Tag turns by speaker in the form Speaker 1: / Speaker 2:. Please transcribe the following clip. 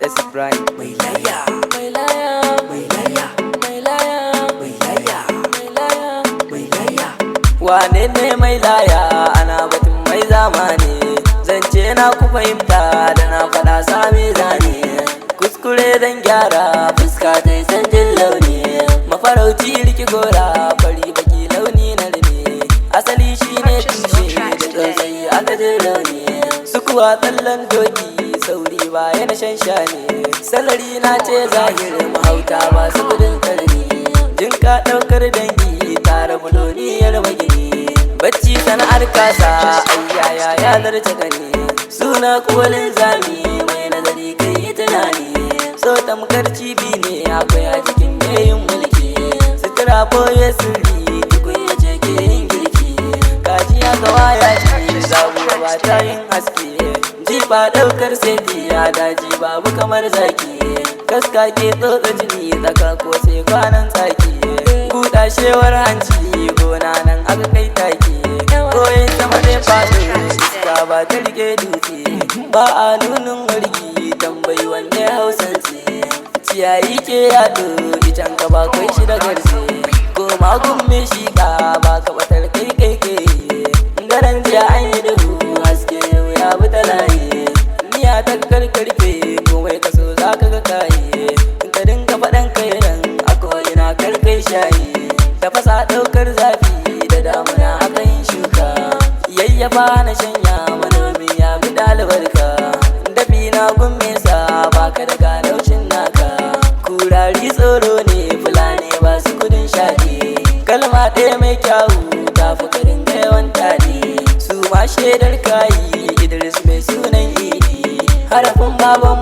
Speaker 1: It's Brian.
Speaker 2: Mailaya, Mailaya, Mailaya, Mailaya, Mailaya, Mailaya, Mailaya.
Speaker 1: Wane ne mai laya ana batun mai zamani, zance na ku fahimta da na faɗa sami zane. Kuskure zan gyara fuska ta yi sanjin launi, mafarauci riki gora fari baki launi na rene. Asali shi ne tushe da tsautsayi aka je launi, su kuwa tsallan doki sauri ba yana shan shane. Salari na ce zahirin mahauta ba su gudun karni, jin ka ɗaukar dangi tare buloniyar magini. Bacci sana'ar kasa ayyaya ya zarce gani, suna kuwalin zami mai nazari kai yi tunani. So tamkar cibi ne akwai a jikin yayin mulki, sutura boye sirri tukun ya ce ke yin girki. Kajiya gawa ya ce zabuwa ba ta yin haske, jifa ɗaukar seti ya daji babu kamar zaki. Kaska ke tsotsa jini tsaka ko sai kwanan tsaki, budashewar hanci gona nan aka kai taki. Koyin sama zai faɗo iska ba ta rike dutse, ba a nunin wargi tambayi wanne hausance. Ciyayi ke yaɗo icen ka ba kai shi da garse, goma gumme shi ka ba ka batar kai kai kai. Daren jiya an yi duhu haske yau ya bi ta layi, miya ta karkarfe komai kaso za ka ga kayi. Ka dinga faɗan kai nan akwai ina karkai shayi, tafasa ɗaukar zafi da damuna aka yin shuka. Yayyafa na shanya manomi ya bi ɗalibarka, dafi na gummesa baka da ganaucin naka. Kurari tsoro ne fulani ba su kudin shaɗi, kalma ɗaya mai kyawu ta fi karin yawan taɗi. Su ma shaidar kayi Idris mai sunan idi, harafin baban